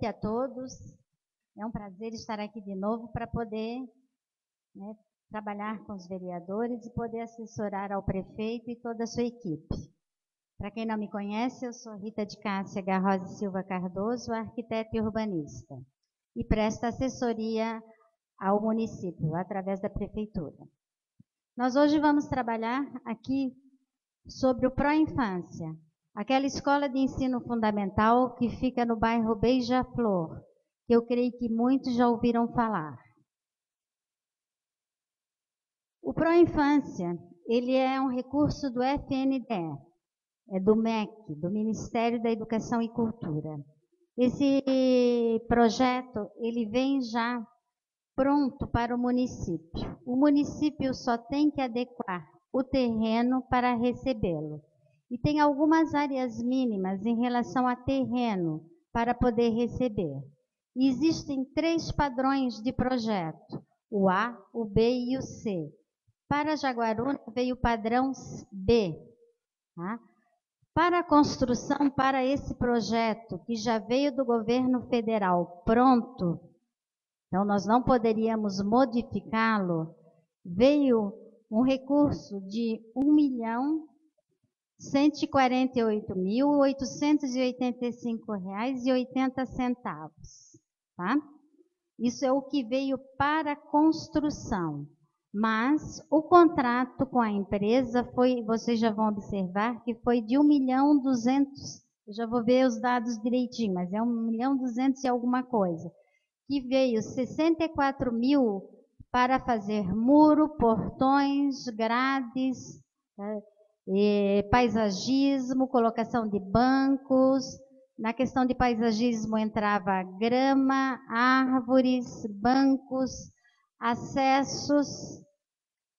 noite a todos. É um prazer estar aqui de novo para poder trabalhar com os vereadores e poder assessorar ao prefeito e toda a sua equipe. Para quem não me conhece, eu sou Rita de Cássia Garrosa Silva Cardoso, arquiteta e urbanista, e presto assessoria ao município através da prefeitura. Nós hoje vamos trabalhar aqui sobre o Pró-Infância, aquela escola de ensino fundamental que fica no bairro Beija-Flor, que eu creio que muitos já ouviram falar. O Pró-Infância, ele é um recurso do FNDE, é do MEC, do Ministério da Educação e Cultura. Esse projeto, ele vem já pronto para o município. O município só tem que adequar o terreno para recebê-lo. E tem algumas áreas mínimas em relação a terreno para poder receber. E existem 3 padrões de projeto, o A, o B e o C. Para Jaguaruna veio o padrão B. Tá? Para a construção, para esse projeto, que já veio do governo federal pronto, então nós não poderíamos modificá-lo, veio um recurso de R$1.148.885,80, tá? Isso é o que veio para a construção. Mas o contrato com a empresa foi, vocês já vão observar, que foi de 1.200.000, eu já vou ver os dados direitinho, mas é 1.200.000 e alguma coisa, que veio 64.000 para fazer muro, portões, grades, paisagismo, colocação de bancos. Na questão de paisagismo entrava grama, árvores, bancos, acessos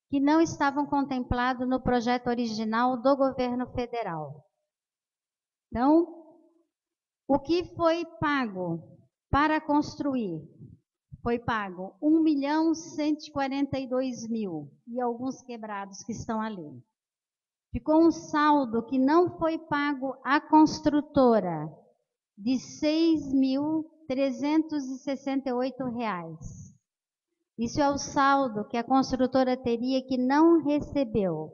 que não estavam contemplados no projeto original do governo federal. Então, o que foi pago para construir? Foi pago 1.142.000 e alguns quebrados que estão ali. Ficou um saldo que não foi pago à construtora de R$6.368. Isso é o saldo que a construtora teria que não recebeu.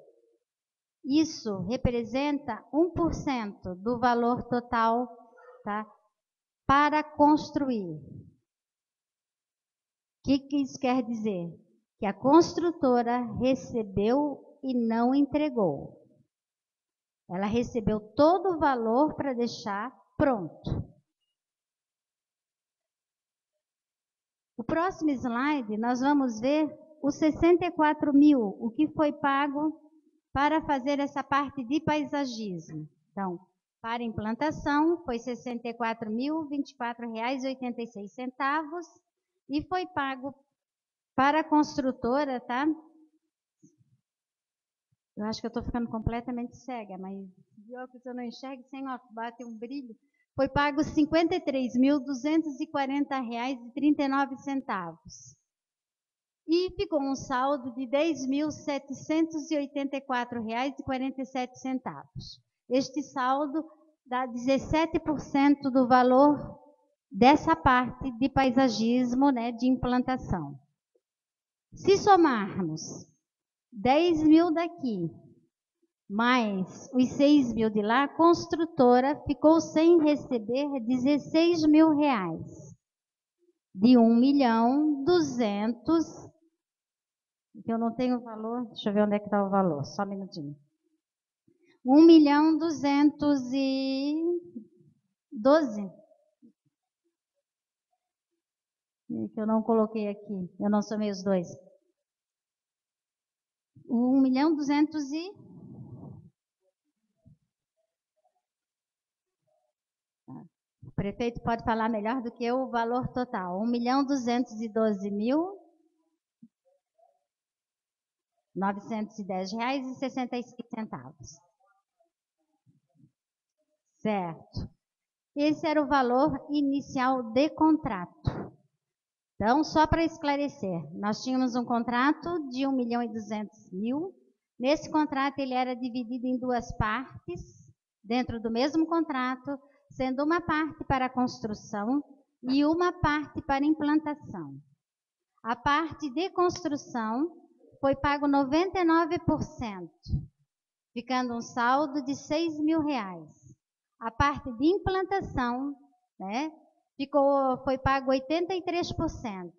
Isso representa 1% do valor total, tá, para construir. O que isso quer dizer? Que a construtora recebeu e não entregou. Ela recebeu todo o valor para deixar pronto. O próximo slide, nós vamos ver os 64.000, o que foi pago para fazer essa parte de paisagismo. Então, para implantação, foi R$ 64.024,86 e foi pago para a construtora, tá? Eu acho que eu estou ficando completamente cega, mas de óculos eu não enxergo, sem óculos bate um brilho. Foi pago R$ 53.240,39. E ficou um saldo de R$ 10.784,47. Este saldo dá 17% do valor dessa parte de paisagismo, né, de implantação. Se somarmos 10.000 daqui, mais os 6.000 de lá, a construtora ficou sem receber R$16.000. De 1.200.000, que eu não tenho o valor, deixa eu ver onde é que está o valor, só um minutinho. 1.212.000, que eu não coloquei aqui, eu não somei os dois. 1.200.000 O prefeito pode falar melhor do que eu o valor total. 1.212.910,66. Certo. Esse era o valor inicial de contrato. Então, só para esclarecer, nós tínhamos um contrato de 1.200.000. Nesse contrato, ele era dividido em 2 partes, dentro do mesmo contrato, sendo uma parte para a construção e uma parte para implantação. A parte de construção foi pago 99%, ficando um saldo de R$6.000. A parte de implantação, né, foi pago 83%,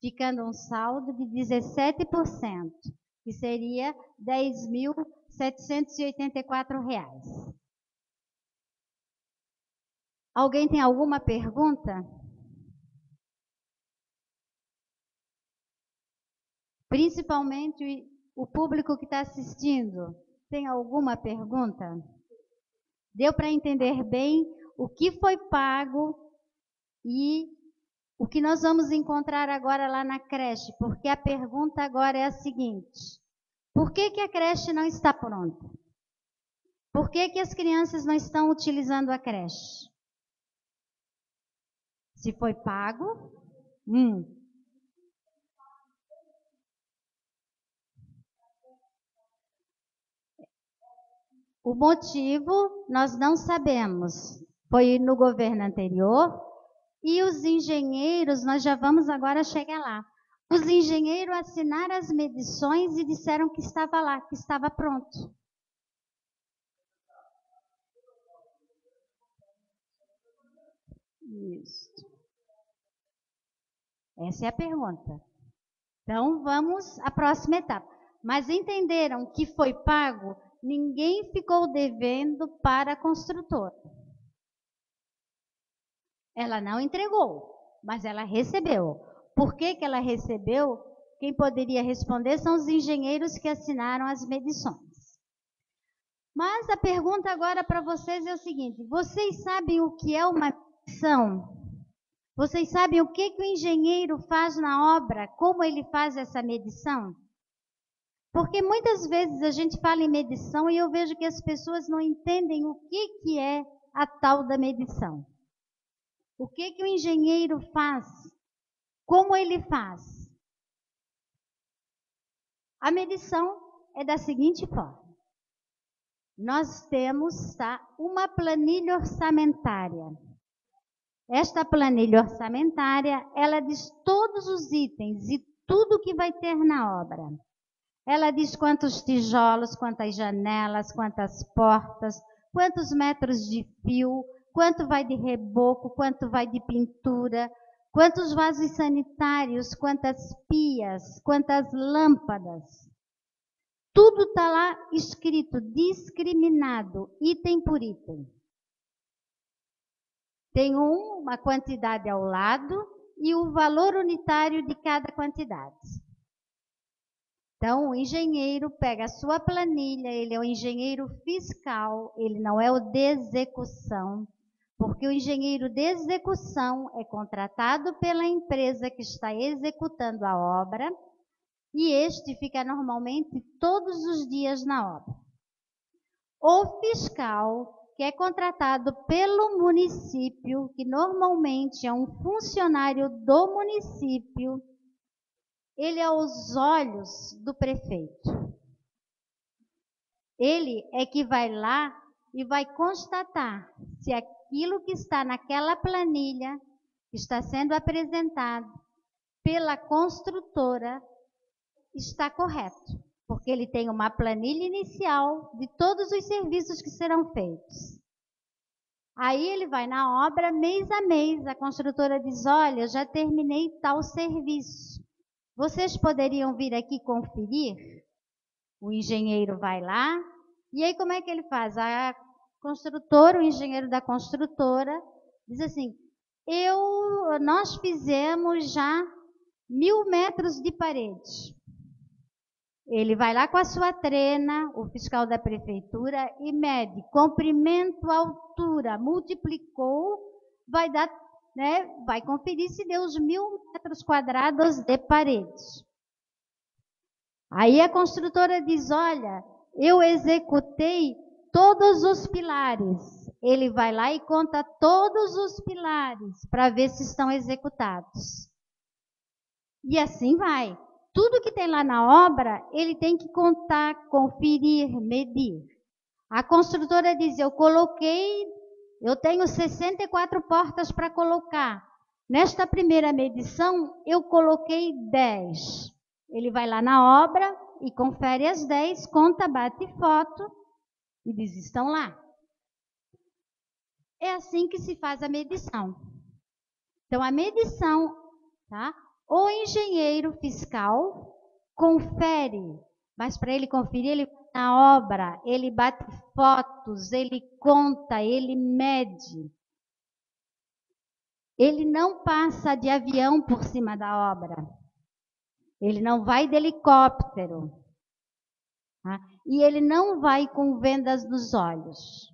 ficando um saldo de 17%, que seria R$10.784. Alguém tem alguma pergunta? Principalmente o público que está assistindo, tem alguma pergunta? Deu para entender bem o que foi pago e o que nós vamos encontrar agora lá na creche? Porque a pergunta agora é a seguinte: por que a creche não está pronta? Por que as crianças não estão utilizando a creche? Se foi pago? O motivo nós não sabemos. Foi no governo anterior e os engenheiros, nós já vamos agora chegar lá. Os engenheiros assinaram as medições e disseram que estava lá, que estava pronto. Isso. Essa é a pergunta. Então, vamos à próxima etapa. Mas entenderam que foi pago? Ninguém ficou devendo para a construtora. Ela não entregou, mas ela recebeu. Por que ela recebeu? Quem poderia responder são os engenheiros que assinaram as medições. Mas a pergunta agora para vocês é o seguinte: vocês sabem o que é uma medição? Vocês sabem o que o engenheiro faz na obra? Como ele faz essa medição? Porque muitas vezes a gente fala em medição e eu vejo que as pessoas não entendem o que é a tal da medição. O que o engenheiro faz? Como ele faz? A medição é da seguinte forma. Nós temos uma planilha orçamentária. Esta planilha orçamentária, ela diz todos os itens e tudo que vai ter na obra. Ela diz quantos tijolos, quantas janelas, quantas portas, quantos metros de fio, quanto vai de reboco, quanto vai de pintura, quantos vasos sanitários, quantas pias, quantas lâmpadas. Tudo está lá escrito, discriminado, item por item. Tem uma quantidade ao lado e o valor unitário de cada quantidade. Então, o engenheiro pega a sua planilha, ele é o engenheiro fiscal, ele não é o de execução, porque o engenheiro de execução é contratado pela empresa que está executando a obra e este fica normalmente todos os dias na obra. O fiscal, que é contratado pelo município, que normalmente é um funcionário do município, ele é aos olhos do prefeito. Ele é que vai lá e vai constatar se aquilo que está naquela planilha, que está sendo apresentado pela construtora, está correto. Porque ele tem uma planilha inicial de todos os serviços que serão feitos. Aí ele vai na obra mês a mês, a construtora diz: olha, eu já terminei tal serviço. Vocês poderiam vir aqui conferir? O engenheiro vai lá, e aí como é que ele faz? A construtora, o engenheiro da construtora, diz assim: nós fizemos já 1000 metros de parede. Ele vai lá com a sua trena, o fiscal da prefeitura, e mede comprimento, altura, multiplicou, vai dar, né, vai conferir se deu os 1000 metros quadrados de paredes. Aí a construtora diz: olha, eu executei todos os pilares. Ele vai lá e conta todos os pilares para ver se estão executados. E assim vai. Tudo que tem lá na obra, ele tem que contar, conferir, medir. A construtora diz: eu tenho 64 portas para colocar, Nesta primeira medição, eu coloquei 10. Ele vai lá na obra e confere as 10, conta, bate foto e diz, estão lá. É assim que se faz a medição. Então, a medição, tá? O engenheiro fiscal confere, mas para ele conferir, ele vai na obra, ele bate fotos, ele conta, ele mede. Ele não passa de avião por cima da obra. Ele não vai de helicóptero. Tá? E ele não vai com vendas nos olhos.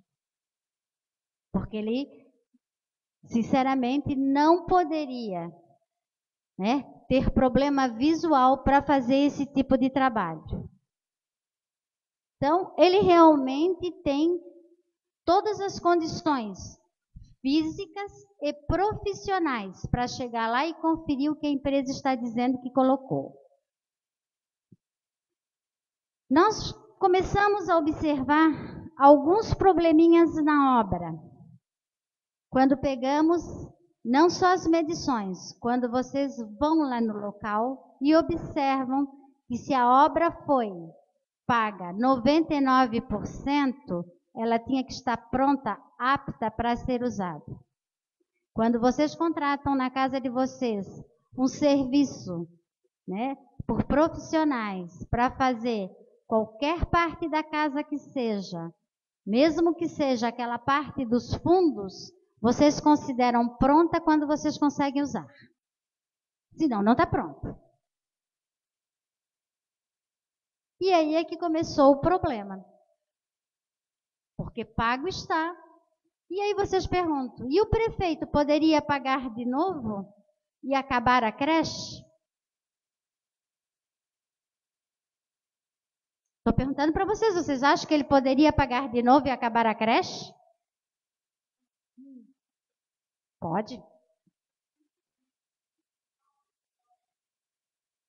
Porque ele, sinceramente, não poderia, né, ter problema visual para fazer esse tipo de trabalho. Então, ele realmente tem todas as condições físicas e profissionais para chegar lá e conferir o que a empresa está dizendo que colocou. Nós começamos a observar alguns probleminhas na obra. Quando pegamos não só as medições, quando vocês vão lá no local e observam que se a obra foi paga 99%, ela tinha que estar pronta, apta para ser usada. Quando vocês contratam na casa de vocês um serviço, né, por profissionais para fazer qualquer parte da casa que seja, mesmo que seja aquela parte dos fundos, vocês consideram pronta quando vocês conseguem usar. Senão, não está pronta. E aí é que começou o problema. Porque pago está. E aí vocês perguntam, e o prefeito poderia pagar de novo e acabar a creche? Estou perguntando para vocês, vocês acham que ele poderia pagar de novo e acabar a creche? Pode.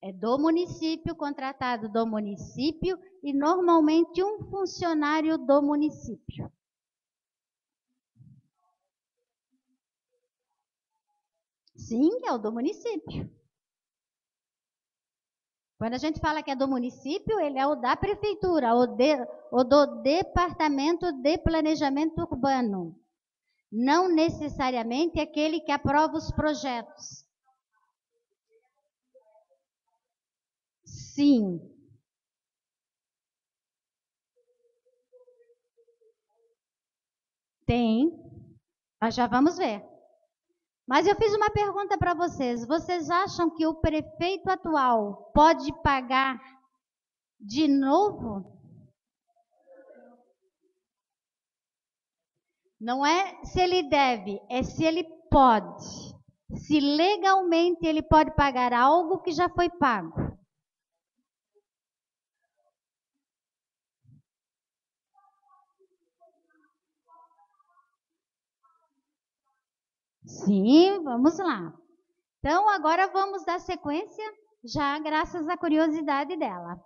É do município, contratado do município e normalmente um funcionário do município. Sim, é o do município. Quando a gente fala que é do município, ele é o da prefeitura, o do Departamento de Planejamento Urbano. Não necessariamente aquele que aprova os projetos. Sim. Tem. Nós já vamos ver. Mas eu fiz uma pergunta para vocês. Vocês acham que o prefeito atual pode pagar de novo? Não é se ele deve, é se ele pode. Se legalmente ele pode pagar algo que já foi pago. Sim, vamos lá. Então, agora vamos dar sequência, já graças à curiosidade dela.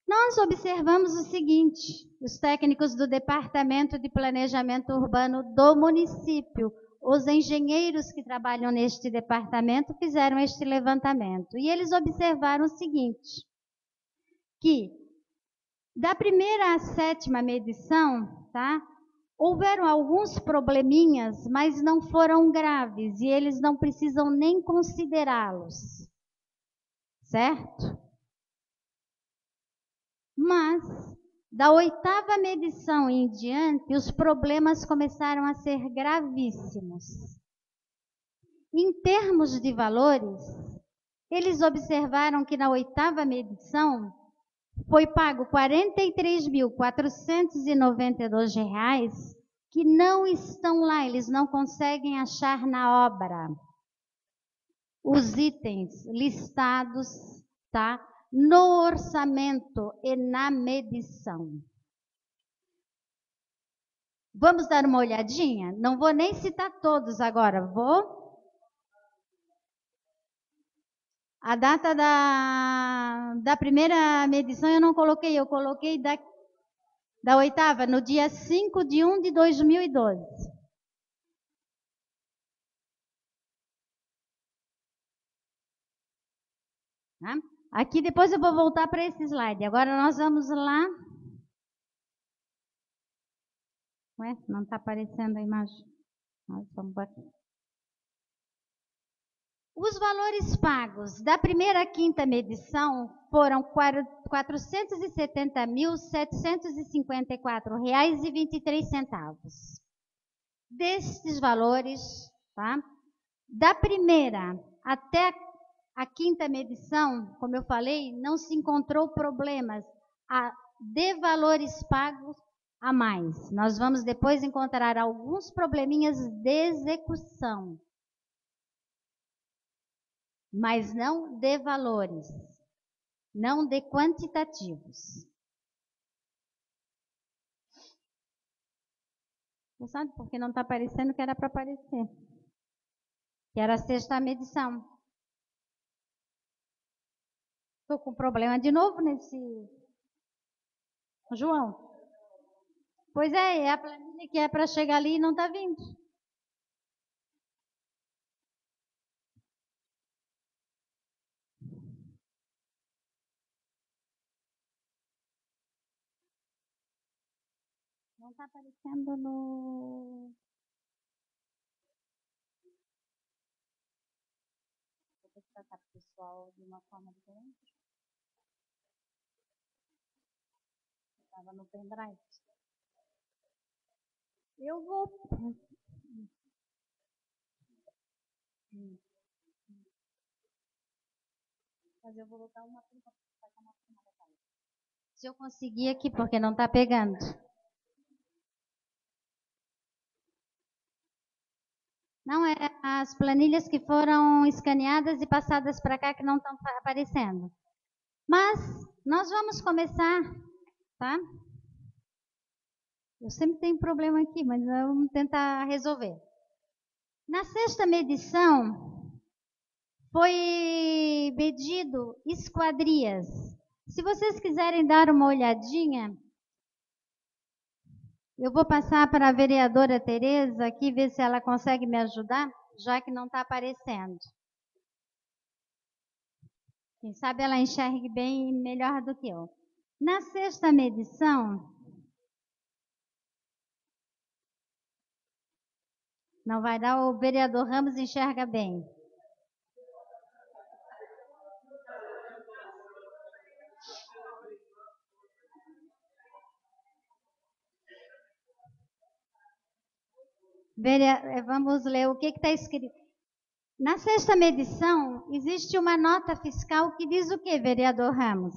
Nós observamos o seguinte, os técnicos do Departamento de Planejamento Urbano do município, os engenheiros que trabalham neste departamento fizeram este levantamento. E eles observaram o seguinte, que da primeira à sétima medição, tá? Houveram alguns probleminhas, mas não foram graves e eles não precisam nem considerá-los, certo? Mas, da oitava medição em diante, os problemas começaram a ser gravíssimos. Em termos de valores, eles observaram que na oitava medição foi pago R$ 43.492 que não estão lá, eles não conseguem achar na obra os itens listados, tá? No orçamento e na medição. Vamos dar uma olhadinha? Não vou nem citar todos agora, vou. A data da primeira medição eu não coloquei, eu coloquei da oitava, no dia 5/1/2012. Tá? Aqui depois eu vou voltar para esse slide. Agora nós vamos lá. Ué, não está aparecendo a imagem. Nós vamos aqui. Os valores pagos da primeira à quinta medição foram R$ 470.754,23. Destes valores, tá? Da primeira até a quinta medição, como eu falei, não se encontrou problemas de valores pagos a mais. Nós vamos depois encontrar alguns probleminhas de execução, mas não de valores, não de quantitativos. Você sabe por que não está aparecendo que era para aparecer? Que era a sexta medição. Estou com problema de novo nesse... João? Pois é a planilha que é para chegar ali e não está vindo. Não está aparecendo no... Vou tratar para o pessoal de uma forma diferente. Estava no pendrive. Eu vou... Mas eu vou botar uma... Se eu conseguir aqui, porque não está pegando. Não, é as planilhas que foram escaneadas e passadas para cá que não estão aparecendo. Mas nós vamos começar, tá? Eu sempre tenho problema aqui, mas vamos tentar resolver. Na sexta medição, foi medido esquadrias. Se vocês quiserem dar uma olhadinha, eu vou passar para a vereadora Tereza aqui, ver se ela consegue me ajudar, já que não está aparecendo. Quem sabe ela enxergue bem melhor do que eu. Na sexta medição, não vai dar, o vereador Ramos enxerga bem. Vamos ler o que está escrito. Na sexta medição, existe uma nota fiscal que diz o que, vereador Ramos?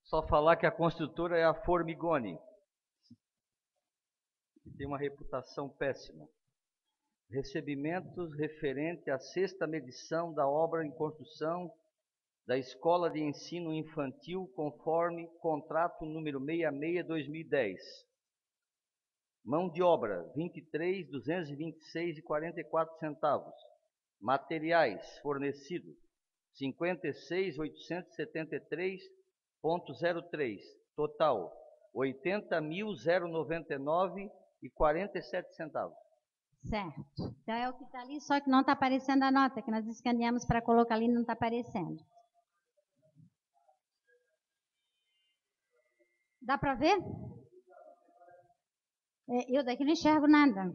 Só falar que a construtora é a Formigoni, que tem uma reputação péssima. Recebimentos referente à sexta medição da obra em construção da Escola de Ensino Infantil, conforme contrato número 66/2010. Mão de obra, R$ 23.226,44. Materiais fornecidos, R$ 56.873,03. Total, R$ 80.099,47. Certo. Então é o que está ali, só que não está aparecendo a nota, que nós escaneamos para colocar ali e não está aparecendo. Dá para ver? Eu daqui não enxergo nada.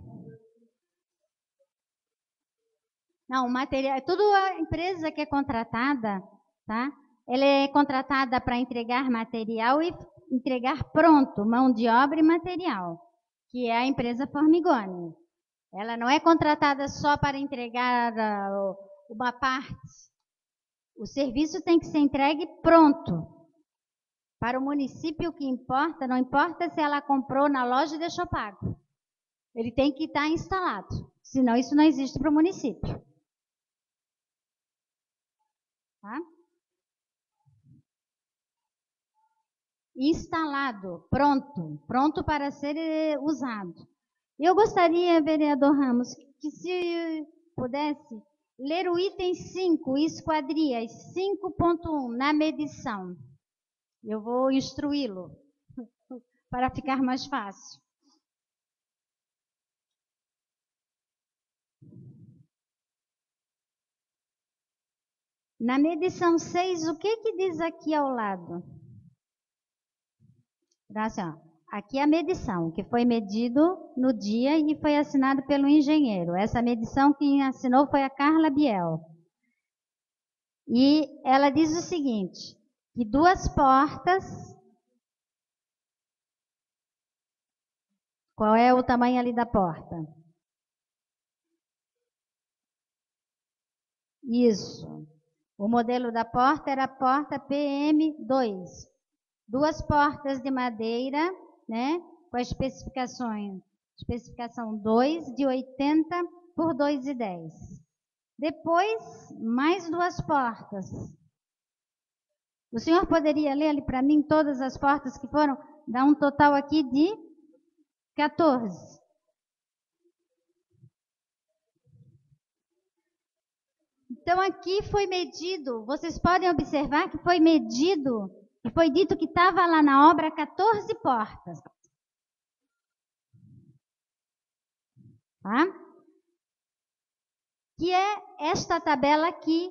Não, o material, tudo a empresa que é contratada, tá? Ela é contratada para entregar material e entregar pronto, mão de obra e material, que é a empresa Formigoni. Ela não é contratada só para entregar uma parte. O serviço tem que ser entregue pronto. Para o município, o que importa, não importa se ela comprou na loja e deixou pago. Ele tem que estar instalado, senão isso não existe para o município. Tá? Instalado, pronto para ser usado. Eu gostaria, vereador Ramos, que se pudesse ler o item 5, esquadrias 5.1, na medição. Eu vou instruí-lo para ficar mais fácil. Na medição 6, o que diz aqui ao lado? Então, assim, ó, aqui é a medição, que foi medido no dia e foi assinado pelo engenheiro. Essa medição quem assinou foi a Carla Biel. E ela diz o seguinte, que 2 portas... Qual é o tamanho ali da porta? Isso. O modelo da porta era a porta PM2. 2 portas de madeira, né? Com a especificação 2 de 80 por 2,10. Depois, mais 2 portas. O senhor poderia ler ali para mim todas as portas que foram? Dá um total aqui de 14. Então, aqui foi medido, vocês podem observar que foi medido, e foi dito que estava lá na obra 14 portas. Tá? Que é esta tabela aqui,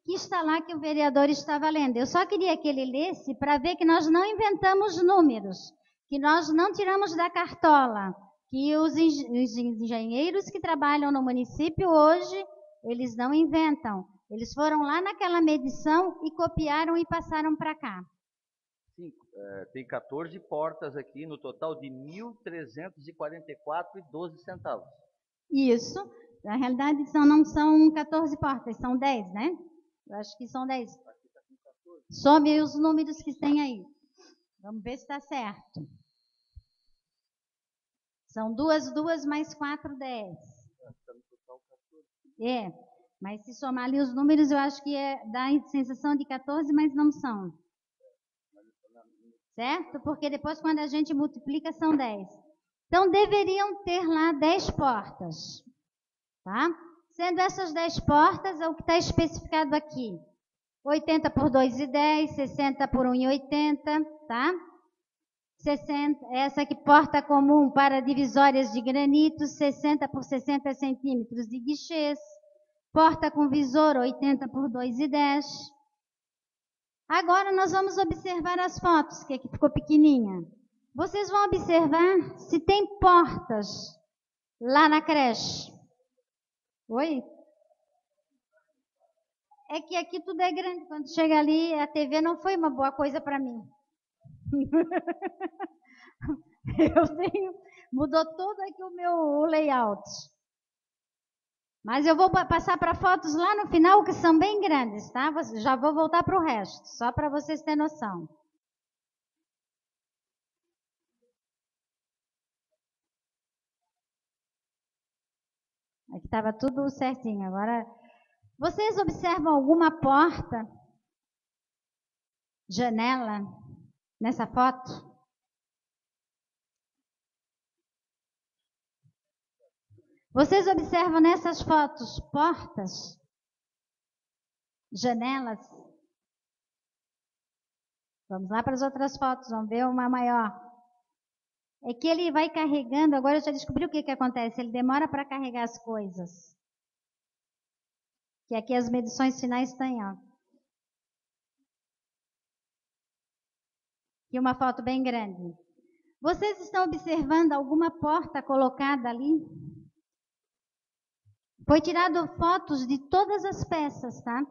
que está lá que o vereador estava lendo. Eu só queria que ele lesse para ver que nós não inventamos números, que nós não tiramos da cartola, que os engenheiros que trabalham no município hoje, eles não inventam. Eles foram lá naquela medição e copiaram e passaram para cá. Sim, tem 14 portas aqui, no total de 1.344,12 centavos. Isso. Na realidade, não são 14 portas, são 10, né? Eu acho que são 10. Some os números que tem aí. Vamos ver se está certo. São 2 mais 4, 10. É, mas se somar ali os números, eu acho que dá a sensação de 14, mas não são. Certo? Porque depois, quando a gente multiplica, são 10. Então, deveriam ter lá 10 portas. Tá? Sendo essas 10 portas, é o que está especificado aqui. 80 por 2,10, 60 por 1,80, tá? 60, essa aqui, porta comum para divisórias de granito, 60 por 60 centímetros de guichês. Porta com visor, 80 por 2,10. Agora nós vamos observar as fotos, que aqui ficou pequenininha. Vocês vão observar se tem portas lá na creche. Oi? É que aqui tudo é grande. Quando chega ali, a TV não foi uma boa coisa para mim. Mudou todo aqui o meu layout. Mas eu vou passar para fotos lá no final, que são bem grandes, tá? Já vou voltar para o resto, só para vocês terem noção. Aqui estava tudo certinho. Agora, vocês observam alguma porta, janela, nessa foto? Vocês observam nessas fotos portas, janelas? Vamos lá para as outras fotos, vamos ver uma maior. É que ele vai carregando, agora eu já descobri o que acontece, ele demora para carregar as coisas. Que aqui as medições finais têm, ó. Aqui uma foto bem grande. Vocês estão observando alguma porta colocada ali? Foi tirado fotos de todas as peças, tá?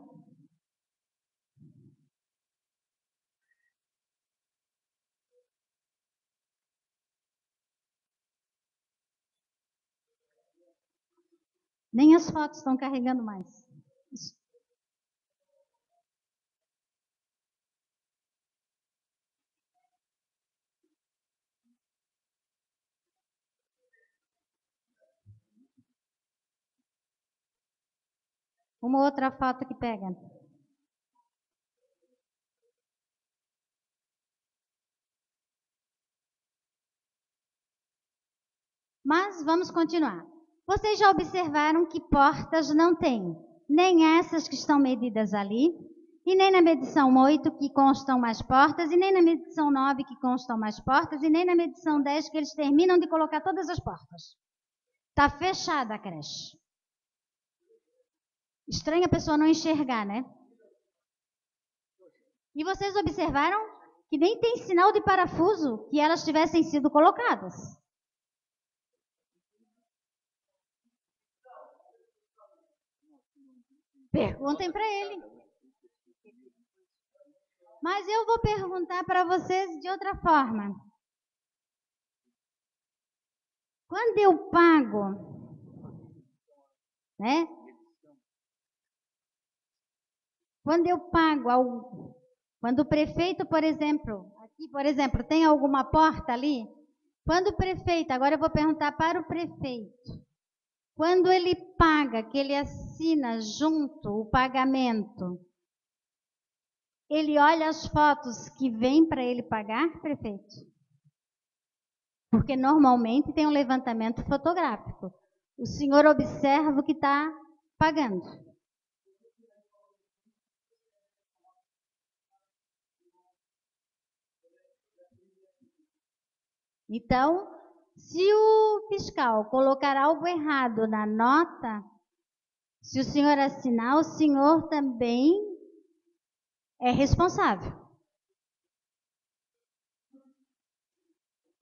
Nem as fotos estão carregando mais. Uma outra foto que pega. Mas vamos continuar. Vocês já observaram que portas não tem, nem essas que estão medidas ali, e nem na medição 8 que constam mais portas, e nem na medição 9 que constam mais portas, e nem na medição 10 que eles terminam de colocar todas as portas. Está fechada a creche. Estranho a pessoa não enxergar, né? E vocês observaram que nem tem sinal de parafuso que elas tivessem sido colocadas. Perguntem para ele. Mas eu vou perguntar para vocês de outra forma. Quando eu pago, né? Quando eu pago, quando o prefeito, por exemplo, aqui, por exemplo, tem alguma porta ali, quando o prefeito, agora eu vou perguntar para o prefeito, quando ele paga, que ele assina junto o pagamento, ele olha as fotos que vêm para ele pagar, prefeito? Porque normalmente tem um levantamento fotográfico. O senhor observa o que está pagando. Então, se o fiscal colocar algo errado na nota, se o senhor assinar, o senhor também é responsável.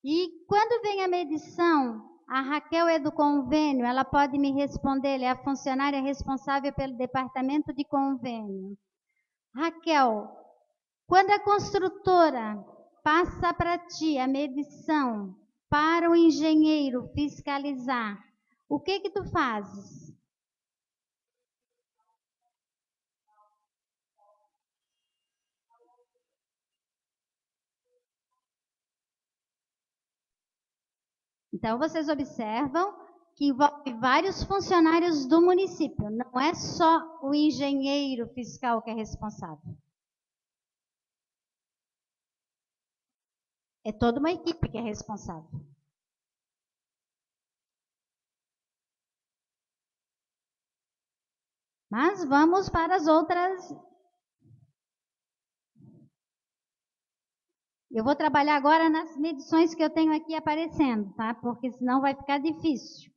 E quando vem a medição, a Raquel é do convênio, ela pode me responder, ela é a funcionária responsável pelo departamento de convênio. Raquel, quando a construtora passa para ti a medição para o engenheiro fiscalizar, o que tu fazes? Então, vocês observam que envolve vários funcionários do município, não é só o engenheiro fiscal que é responsável. É toda uma equipe que é responsável. Mas vamos para as outras. Eu vou trabalhar agora nas medições que eu tenho aqui aparecendo, tá? Porque senão vai ficar difícil.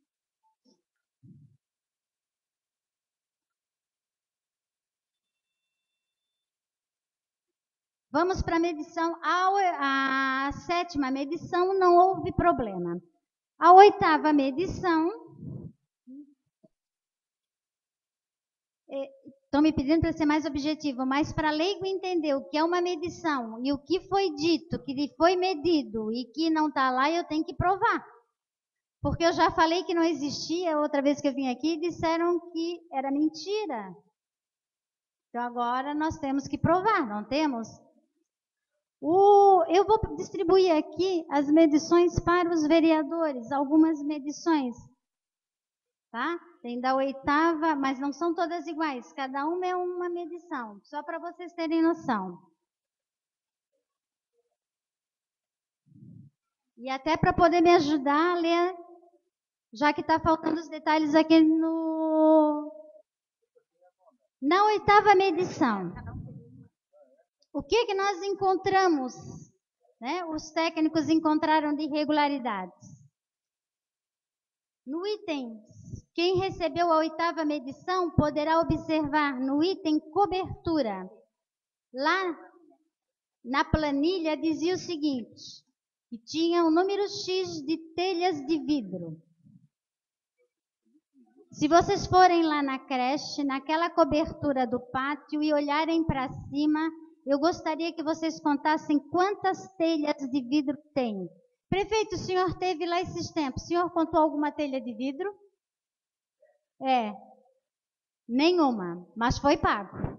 Vamos para a medição. A sétima medição não houve problema. A oitava medição. Estão me pedindo para ser mais objetivo, mas para leigo entender o que é uma medição e o que foi dito, que foi medido e que não está lá, eu tenho que provar. Porque eu já falei que não existia, outra vez que eu vim aqui, disseram que era mentira. Então agora nós temos que provar, não temos? Eu vou distribuir aqui as medições para os vereadores, algumas medições. Tá? Tem da oitava, mas não são todas iguais, cada uma é uma medição, só para vocês terem noção. E até para poder me ajudar a ler, já que está faltando os detalhes aqui na oitava medição. O que nós encontramos, né? Os técnicos encontraram de irregularidades. No item, quem recebeu a oitava medição poderá observar no item cobertura. Lá na planilha dizia o seguinte, que tinha um número X de telhas de vidro. Se vocês forem lá na creche, naquela cobertura do pátio e olharem para cima, eu gostaria que vocês contassem quantas telhas de vidro tem. Prefeito, o senhor teve lá esses tempos, o senhor contou alguma telha de vidro? Nenhuma, mas foi pago.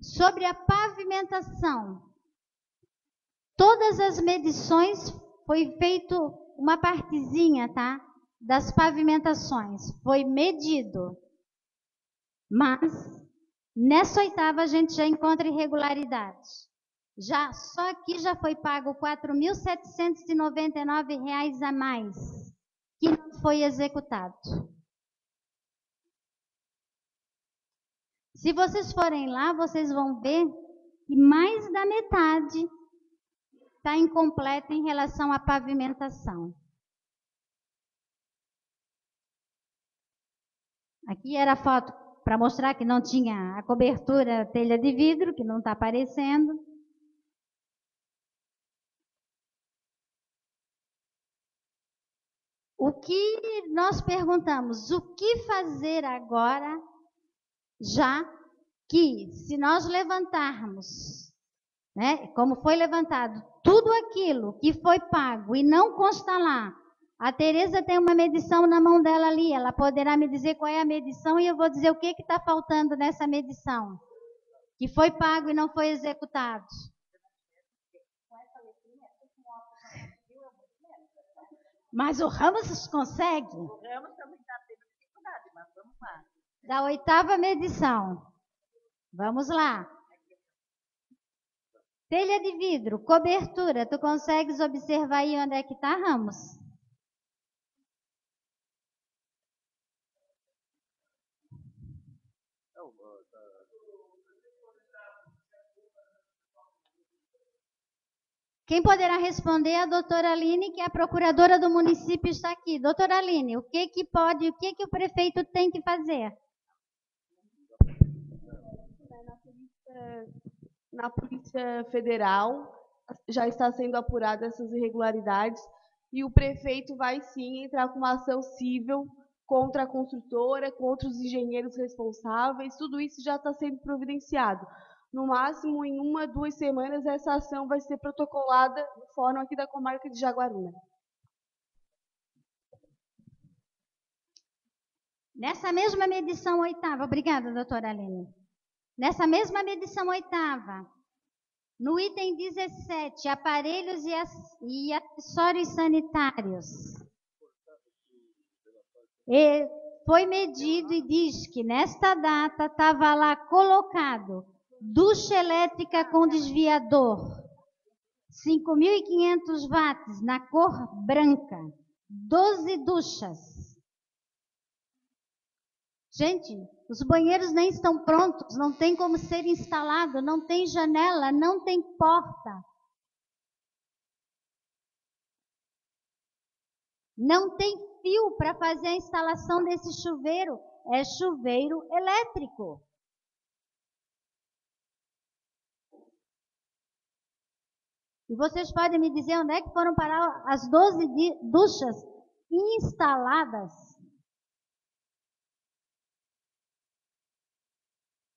Sobre a pavimentação, todas as medições foi feito uma partezinha, tá? Das pavimentações, foi medido. Mas nessa oitava a gente já encontra irregularidades. Só aqui já foi pago R$ 4.799 a mais, que não foi executado. Se vocês forem lá, vocês vão ver que mais da metade está incompleta em relação à pavimentação. Aqui era a foto para mostrar que não tinha a cobertura telha de vidro, que não está aparecendo. O que nós perguntamos? O que fazer agora, já que se nós levantarmos, né, como foi levantado, tudo aquilo que foi pago e não consta lá, a Tereza tem uma medição na mão dela ali, ela poderá me dizer qual é a medição e eu vou dizer o que está faltando nessa medição, que foi pago e não foi executado. Mas o Ramos consegue. O Ramos também está tendo dificuldade, mas vamos lá. Da 8ª medição. Vamos lá. Telha de vidro, cobertura. Tu consegues observar aí onde é que está, Ramos? Quem poderá responder é a doutora Aline, que é a procuradora do município, está aqui. Doutora Aline, o que o prefeito tem que fazer? Na Polícia Federal já está sendo apurada essas irregularidades e o prefeito vai sim entrar com uma ação civil contra a construtora, contra os engenheiros responsáveis, tudo isso já está sendo providenciado. No máximo, em 1, 2 semanas, essa ação vai ser protocolada no fórum aqui da comarca de Jaguaruna. Nessa mesma medição 8ª, obrigada, doutora Aline. Nessa mesma medição 8ª, no item 17, aparelhos e acessórios sanitários, foi medido e diz que nesta data estava lá colocado ducha elétrica com desviador, 5.500 watts na cor branca, 12 duchas. Gente, os banheiros nem estão prontos, não tem como ser instalado, não tem janela, não tem porta. Não tem fio para fazer a instalação desse chuveiro, é chuveiro elétrico. E vocês podem me dizer onde é que foram parar as 12 duchas instaladas?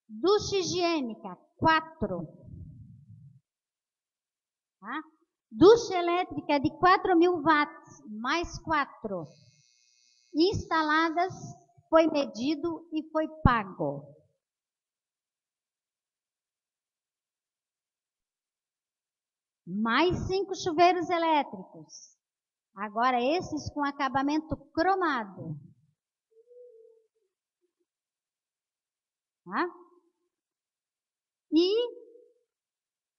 Ducha higiênica, 4. Tá? Ducha elétrica de 4.000 watts, mais 4. Instaladas, foi medido e foi pago. Mais 5 chuveiros elétricos. Agora esses com acabamento cromado. Tá? E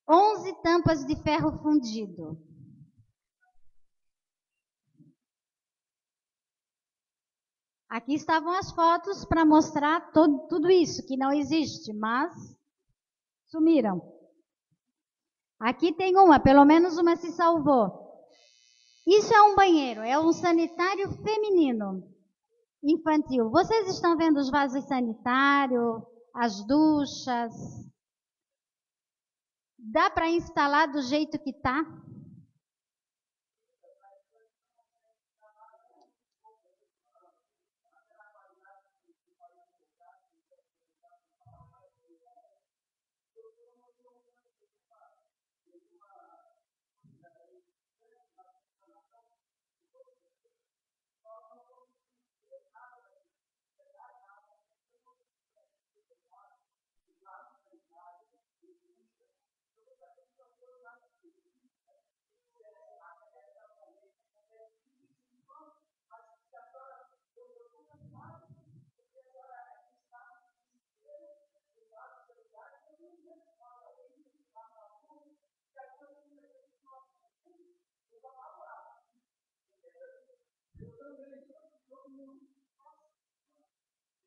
11 tampas de ferro fundido. Aqui estavam as fotos para mostrar tudo isso, que não existe, mas sumiram. Aqui tem uma, pelo menos uma se salvou. Isso é um banheiro, é um sanitário feminino, infantil. Vocês estão vendo os vasos sanitários, as duchas? Dá para instalar do jeito que está?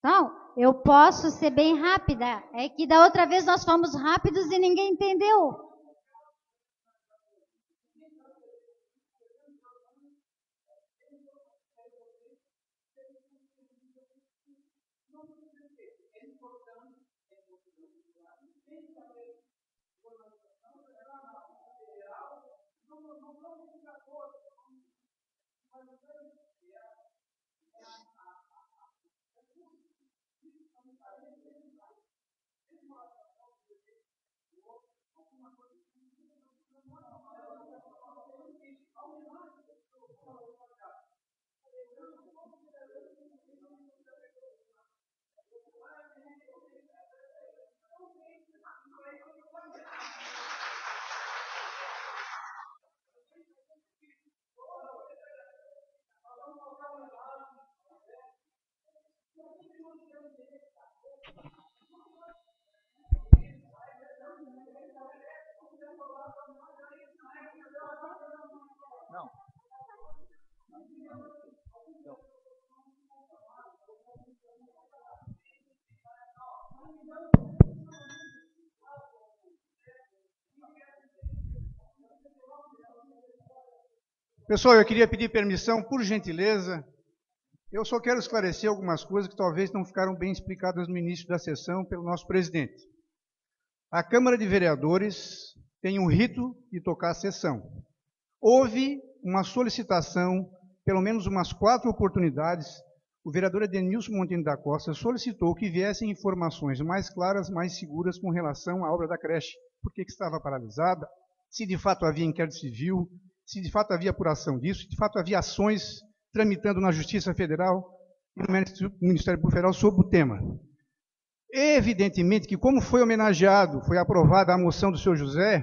Então, eu posso ser bem rápida. É que da outra vez nós fomos rápidos e ninguém entendeu. Não. Pessoal, eu queria pedir permissão, por gentileza. Eu só quero esclarecer algumas coisas que talvez não ficaram bem explicadas no início da sessão pelo nosso presidente. A Câmara de Vereadores tem um rito de tocar a sessão. Houve uma solicitação, pelo menos umas 4 oportunidades, o vereador Edenilson Monteiro da Costa solicitou que viessem informações mais claras, mais seguras com relação à obra da creche. Por que estava paralisada, se de fato havia inquérito civil, se de fato havia apuração disso, se de fato havia ações tramitando na Justiça Federal e no Ministério Público Federal sobre o tema. Evidentemente que, como foi homenageado, foi aprovada a moção do senhor José,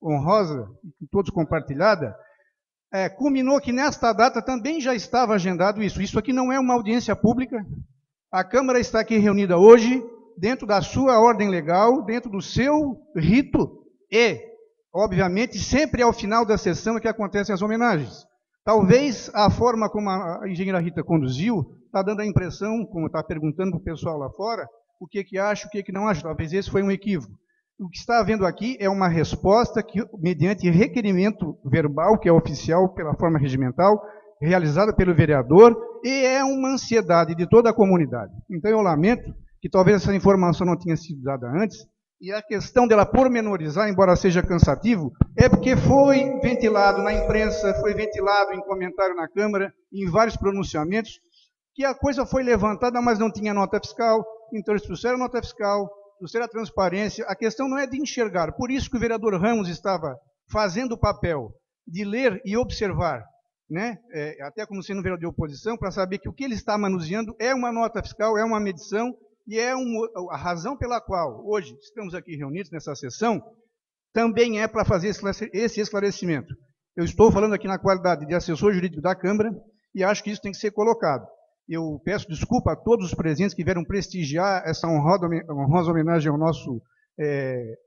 honrosa, e todos compartilhada, culminou que nesta data também já estava agendado isso. Isso aqui não é uma audiência pública. A Câmara está aqui reunida hoje, dentro da sua ordem legal, dentro do seu rito e, obviamente, sempre ao final da sessão é que acontecem as homenagens. Talvez a forma como a engenheira Rita conduziu está dando a impressão, como está perguntando para o pessoal lá fora, o que acha, o que não acha. Talvez esse foi um equívoco. O que está havendo aqui é uma resposta que, mediante requerimento verbal, que é oficial pela forma regimental, realizada pelo vereador, e é uma ansiedade de toda a comunidade. Então eu lamento que talvez essa informação não tenha sido dada antes, e a questão dela pormenorizar, embora seja cansativo, é porque foi ventilado na imprensa, foi ventilado em comentário na Câmara, em vários pronunciamentos, que a coisa foi levantada, mas não tinha nota fiscal, então eles trouxeram nota fiscal, trouxeram a transparência. A questão não é de enxergar, por isso que o vereador Ramos estava fazendo o papel de ler e observar, né? Até como sendo vereador de oposição, para saber que o que ele está manuseando é uma nota fiscal, é uma medição, e é a razão pela qual hoje estamos aqui reunidos nessa sessão, também é para fazer esse esclarecimento. Eu estou falando aqui na qualidade de assessor jurídico da Câmara e acho que isso tem que ser colocado. Eu peço desculpa a todos os presentes que vieram prestigiar essa honrosa homenagem ao nosso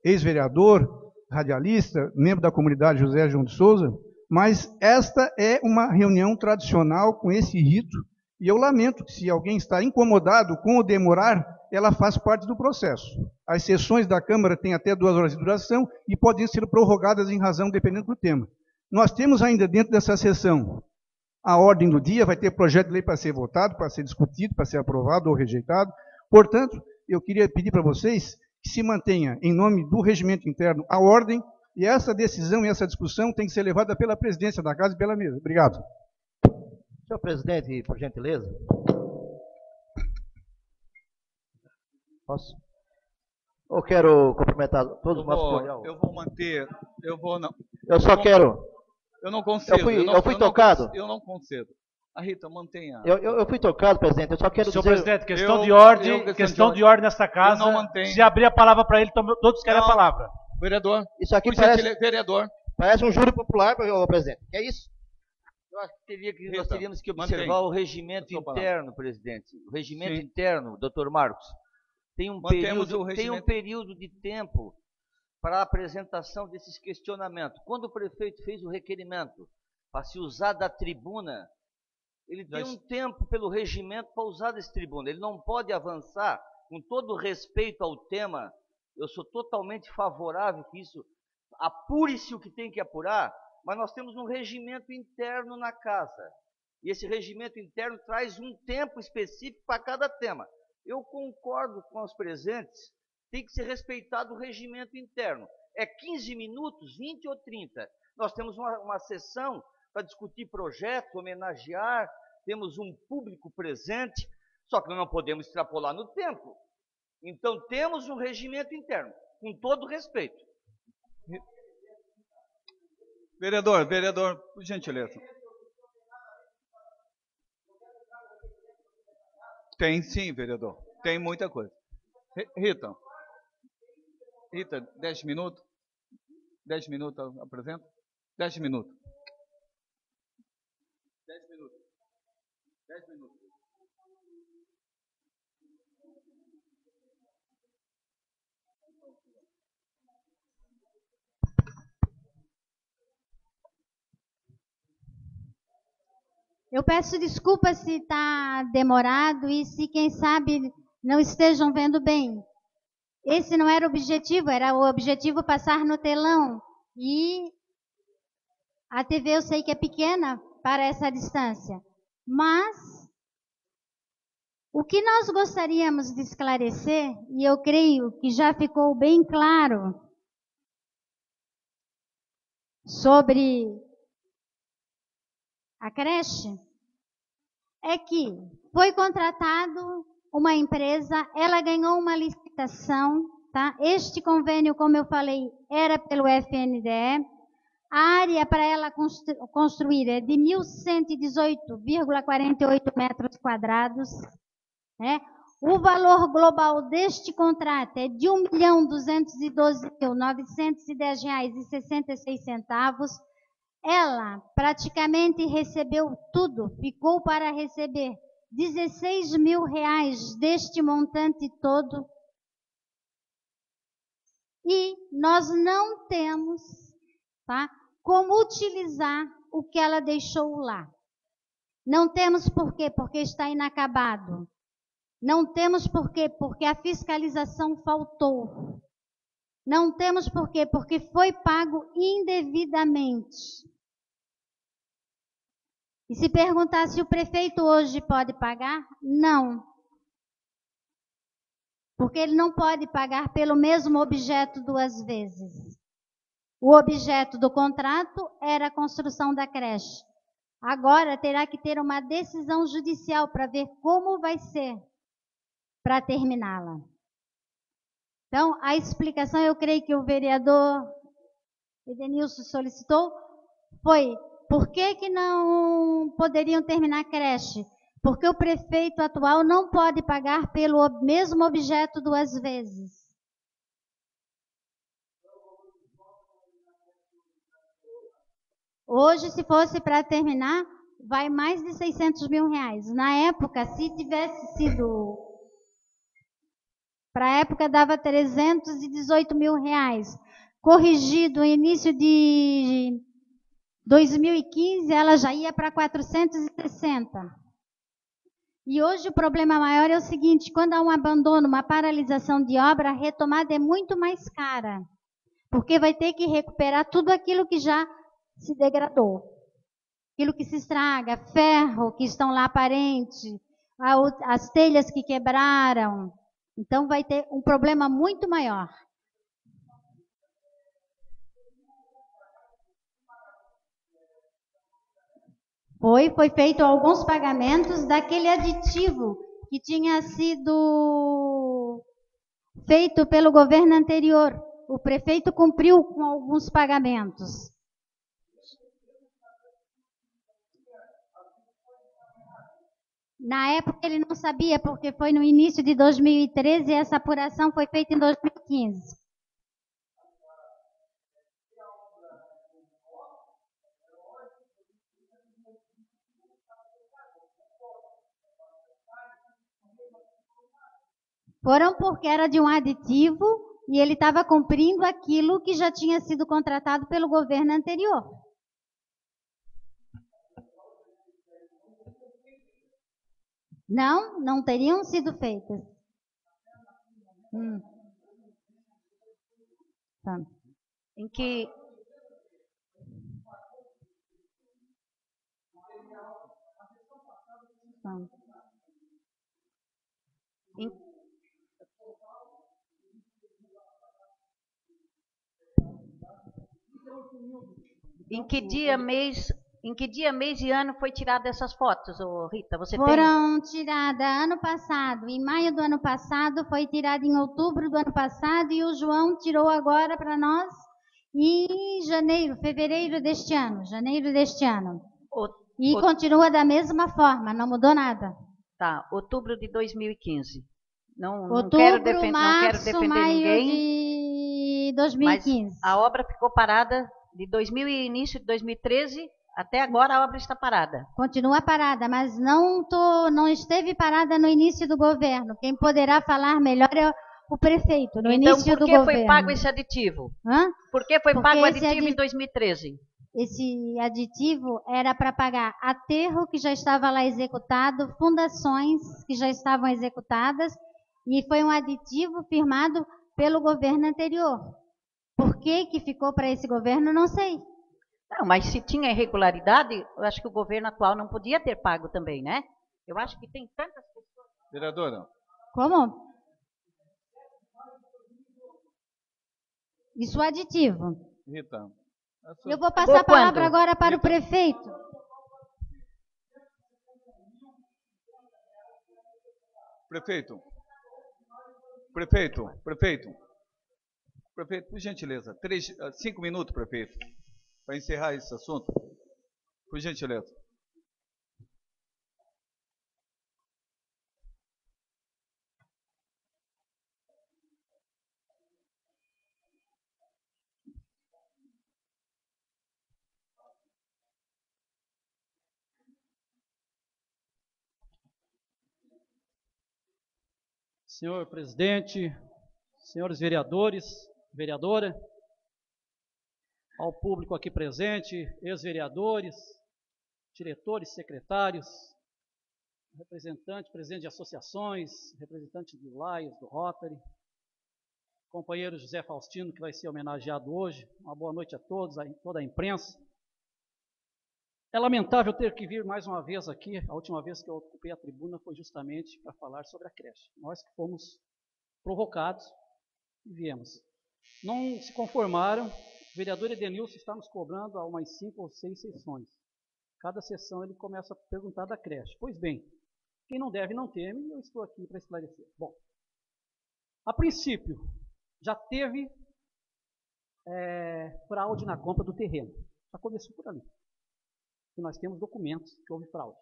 ex-vereador, radialista, membro da comunidade José João de Souza, mas esta é uma reunião tradicional com esse rito, e eu lamento que, se alguém está incomodado com o demorar, ela faz parte do processo. As sessões da Câmara têm até 2 horas de duração e podem ser prorrogadas em razão, dependendo do tema. Nós temos ainda dentro dessa sessão a ordem do dia, vai ter projeto de lei para ser votado, para ser discutido, para ser aprovado ou rejeitado. Portanto, eu queria pedir para vocês que se mantenha, em nome do regimento interno, a ordem, e essa decisão e essa discussão tem que ser levada pela presidência da Casa e pela mesa. Obrigado. Senhor presidente, por gentileza. Posso? Eu quero cumprimentar todos os nossos colegas. Eu vou manter, eu vou não. Eu só quero. Eu não concedo. Eu fui tocado. Eu não concedo. A Rita, mantenha. Eu fui tocado, presidente. Eu só quero Senhor dizer... presidente, questão de ordem nessa casa. Eu não mantenho. Se abrir a palavra para ele, todos querem a palavra. Vereador. Isso aqui vereador. parece um júri popular, presidente. Que é isso? Eu acho que nós teríamos que observar o regimento interno, presidente. O regimento interno, doutor Marcos, tem um período de tempo para a apresentação desses questionamentos. Quando o prefeito fez o requerimento para se usar da tribuna, ele tem um tempo pelo regimento para usar desse tribuna. Ele não pode avançar, com todo respeito ao tema. Eu sou totalmente favorável que isso apure-se o que tem que apurar, mas nós temos um regimento interno na casa. E esse regimento interno traz um tempo específico para cada tema. Eu concordo com os presentes, tem que ser respeitado o regimento interno. É 15 minutos, 20 ou 30. Nós temos uma sessão para discutir projetos, homenagear, temos um público presente, só que nós não podemos extrapolar no tempo. Então, temos um regimento interno, com todo respeito. Vereador, por gentileza. Tem sim, vereador. Tem muita coisa. Rita, 10 minutos? 10 minutos, apresenta? 10 minutos. 10 minutos. 10 minutos. Eu peço desculpas se está demorado e se, quem sabe, não estejam vendo bem. Esse não era o objetivo, era o objetivo passar no telão. E a TV eu sei que é pequena para essa distância. Mas o que nós gostaríamos de esclarecer, e eu creio que já ficou bem claro, sobre a creche, é que foi contratado uma empresa, ela ganhou uma licitação, tá? Este convênio, como eu falei, era pelo FNDE. A área para ela construir é de 1.118,48 metros quadrados, né? O valor global deste contrato é de R$ 1.212.910,66. Ela praticamente recebeu tudo, ficou para receber R$ 16 mil deste montante todo. E nós não temos, tá, como utilizar o que ela deixou lá. Não temos por quê? Porque está inacabado. Não temos por quê? Porque a fiscalização faltou. Não temos por quê? Porque foi pago indevidamente. E se perguntar se o prefeito hoje pode pagar, não. Porque ele não pode pagar pelo mesmo objeto duas vezes. O objeto do contrato era a construção da creche. Agora terá que ter uma decisão judicial para ver como vai ser para terminá-la. Então, a explicação, eu creio que o vereador Edenilson solicitou, foi: por que não poderiam terminar a creche? Porque o prefeito atual não pode pagar pelo mesmo objeto duas vezes. Hoje, se fosse para terminar, vai mais de R$ 600 mil. Na época, se tivesse sido... Para a época, dava R$ 318 mil. Corrigido no início de 2015, ela já ia para 460. E hoje o problema maior é o seguinte: quando há um abandono, uma paralisação de obra, a retomada é muito mais cara. Porque vai ter que recuperar tudo aquilo que já se degradou. Aquilo que se estraga, ferro que estão lá aparente, as telhas que quebraram. Então vai ter um problema muito maior. Foi feito alguns pagamentos daquele aditivo que tinha sido feito pelo governo anterior. O prefeito cumpriu com alguns pagamentos. Na época ele não sabia, porque foi no início de 2013 e essa apuração foi feita em 2015. Foram porque era de um aditivo e ele estava cumprindo aquilo que já tinha sido contratado pelo governo anterior. Não teriam sido feitas. Tá. Em que... Em Em que dia, mês e ano foi tirada essas fotos, ô Rita? Você tem? Foram tiradas ano passado, em maio do ano passado, foi tirada em outubro do ano passado e o João tirou agora para nós em fevereiro deste ano, janeiro deste ano. E continua da mesma forma, não mudou nada. Tá, outubro de 2015. Outubro, não quero defender maio ninguém, de 2015. mas a obra ficou parada de início de 2013 até agora a obra está parada. Continua parada, mas não esteve parada no início do governo. Quem poderá falar melhor é o prefeito, no início do governo. Então, por que foi pago esse aditivo? Hã? Por que foi pago o aditivo em 2013? Esse aditivo era para pagar aterro que já estava lá executado, fundações que já estavam executadas, e foi um aditivo firmado pelo governo anterior. Por que ficou para esse governo, não sei. Não, mas se tinha irregularidade, eu acho que o governo atual não podia ter pago também, né? Eu acho que tem tantas pessoas... Vereadora. Como? Isso é aditivo. Rita. Eu vou passar a palavra agora para o prefeito. Prefeito, por gentileza, 5 minutos, prefeito, para encerrar esse assunto. Por gentileza. Senhor presidente, senhores vereadores, vereadora, ao público aqui presente, ex-vereadores, diretores, secretários, representantes, presidente de associações, representante do Laios, do Rotary, companheiro José Faustino, que vai ser homenageado hoje. Uma boa noite a todos, a toda a imprensa. É lamentável ter que vir mais uma vez aqui. A última vez que eu ocupei a tribuna foi justamente para falar sobre a creche. Nós que fomos provocados e viemos. Não se conformaram. O vereador Edenilson está nos cobrando há umas 5 ou 6 sessões. Cada sessão ele começa a perguntar da creche. Pois bem, quem não deve não teme, e eu estou aqui para esclarecer. Bom, a princípio, já teve fraude na compra do terreno. Já começou por ali. E nós temos documentos que houve fraude.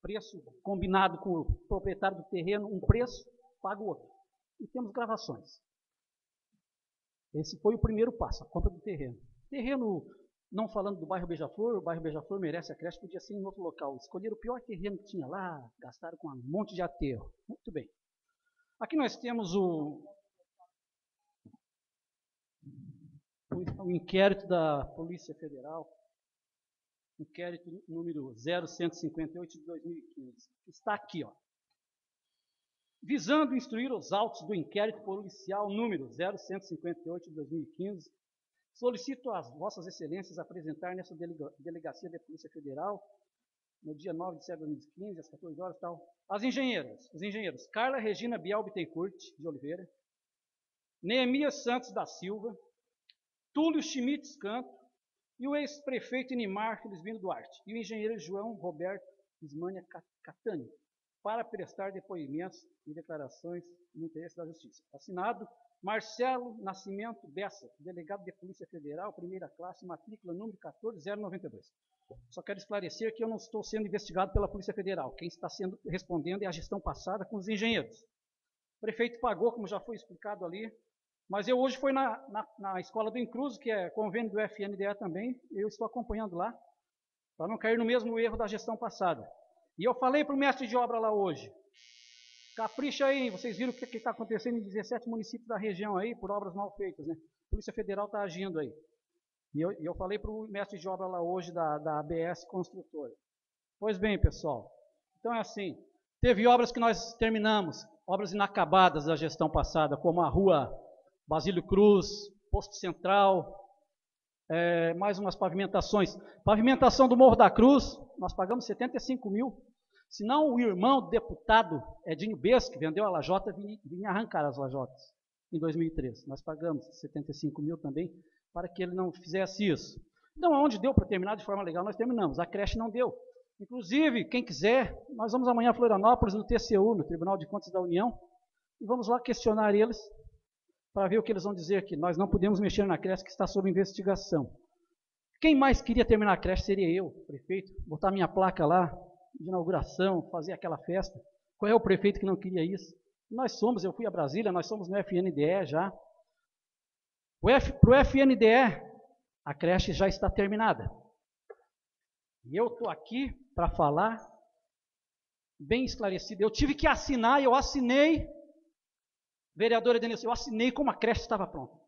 Preço combinado com o proprietário do terreno, um preço, paga o outro. E temos gravações. Esse foi o primeiro passo, a compra do terreno. Terreno, não falando do bairro Beija-Flor, o bairro Beija-Flor merece a creche, podia ser em outro local. Escolheram o pior terreno que tinha lá, gastaram com um monte de aterro. Muito bem. Aqui nós temos o inquérito da Polícia Federal, inquérito número 0158 de 2015. Está aqui, ó. Visando instruir os autos do inquérito policial número 0158 de 2015, solicito às vossas excelências apresentar nessa delegacia da Polícia Federal, no dia 9 de setembro de 2015, às 14 horas, tal, os engenheiros Carla Regina Biel Bittencourt de Oliveira, Neemias Santos da Silva, Túlio Schmitz Canto, e o ex-prefeito Inimar Felizmino Duarte, e o engenheiro João Roberto Ismânia Catani, para prestar depoimentos e declarações no interesse da Justiça. Assinado Marcelo Nascimento Bessa, delegado de Polícia Federal, primeira classe, matrícula número 14092. Só quero esclarecer que eu não estou sendo investigado pela Polícia Federal. Quem está respondendo é a gestão passada com os engenheiros. O prefeito pagou, como já foi explicado ali, mas eu hoje fui na escola do Incruso, que é convênio do FNDE também, eu estou acompanhando lá, para não cair no mesmo erro da gestão passada. E eu falei para o mestre de obra lá hoje, capricha aí, vocês viram o que está acontecendo em 17 municípios da região aí, por obras mal feitas, né? A Polícia Federal está agindo aí. E eu falei para o mestre de obra lá hoje da ABS Construtora. Pois bem, pessoal, então é assim, teve obras que nós terminamos, obras inacabadas da gestão passada, como a rua Basílio Cruz, Posto Central, mais umas pavimentações. Pavimentação do Morro da Cruz, nós pagamos 75 mil. Senão o irmão do deputado Edinho Bess, que vendeu a lajota, vinha arrancar as lajotas em 2013. Nós pagamos 75 mil também para que ele não fizesse isso. Então, onde deu para terminar de forma legal, nós terminamos. A creche não deu. Inclusive, quem quiser, nós vamos amanhã a Florianópolis, no TCU, no Tribunal de Contas da União, e vamos lá questionar eles para ver o que eles vão dizer, que nós não podemos mexer na creche que está sob investigação. Quem mais queria terminar a creche seria eu, prefeito, botar minha placa lá de inauguração, fazer aquela festa. Qual é o prefeito que não queria isso? Nós somos, eu fui a Brasília, nós somos no FNDE já. Para o FNDE, a creche já está terminada. E eu estou aqui para falar bem esclarecido. Eu tive que assinar, eu assinei, vereadora Denilson, eu assinei como a creche estava pronta.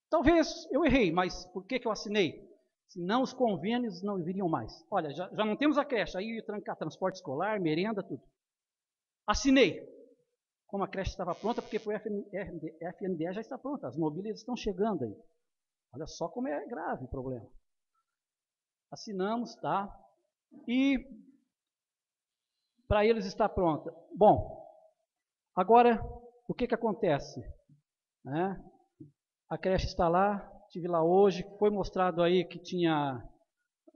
Talvez eu errei, mas por que eu assinei? Senão os convênios não viriam mais. Olha, já não temos a creche, aí ia trancar transporte escolar, merenda, tudo. Assinei como a creche estava pronta, porque o FNDE já está pronta, as mobílias estão chegando aí. Olha só como é grave o problema. Assinamos, tá? E para eles está pronta. Bom, agora o que acontece? Né? A creche está lá, estive lá hoje, foi mostrado aí que tinha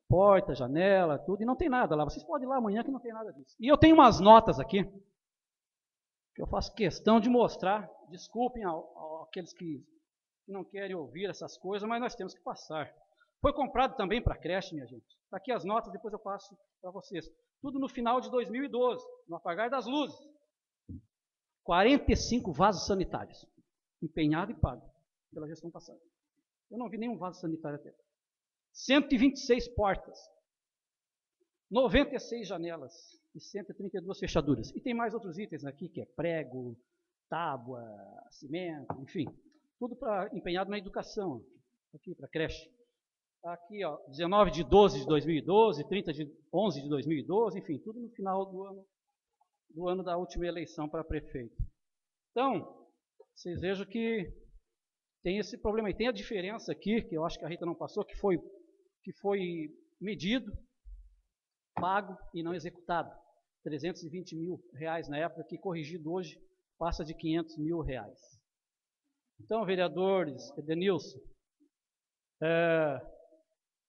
porta, janela, tudo, e não tem nada lá. Vocês podem ir lá amanhã que não tem nada disso. E eu tenho umas notas aqui, que eu faço questão de mostrar. Desculpem aqueles que não querem ouvir essas coisas, mas nós temos que passar. Foi comprado também para a creche, minha gente. Está aqui as notas, depois eu passo para vocês. Tudo no final de 2012, no apagar das luzes. 45 vasos sanitários, empenhado e pago pela gestão passada. Eu não vi nenhum vaso sanitário até. 126 portas, 96 janelas e 132 fechaduras. E tem mais outros itens aqui, que é prego, tábua, cimento, enfim. Tudo empenhado na educação, aqui para a creche. Aqui, ó, 19 de 12 de 2012, 30 de 11 de 2012, enfim, tudo no final do ano da última eleição para prefeito. Então, vocês vejam que tem esse problema. E tem a diferença aqui, que eu acho que a Rita não passou, que foi medido, pago e não executado. 320 mil reais na época, que corrigido hoje passa de 500 mil reais. Então, vereadores, Edenilson,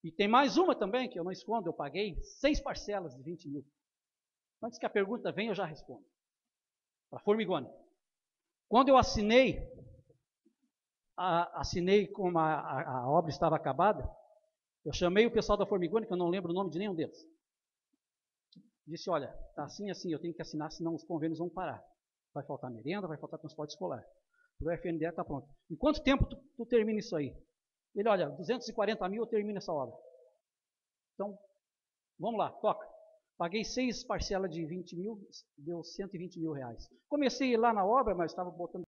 e tem mais uma também, que eu não escondo, eu paguei 6 parcelas de 20 mil. Antes que a pergunta venha, eu já respondo. Para Formigoni. Quando eu assinei como a obra estava acabada, eu chamei o pessoal da Formigoni, que eu não lembro o nome de nenhum deles. Disse, olha, está assim, assim, eu tenho que assinar, senão os convênios vão parar. Vai faltar merenda, vai faltar transporte escolar. O FNDE está pronto. Em quanto tempo tu termina isso aí? Ele, olha, 240 mil eu termino essa obra. Então, vamos lá, toca. Paguei 6 parcelas de 20 mil, deu 120 mil reais. Comecei lá na obra, mas estava botando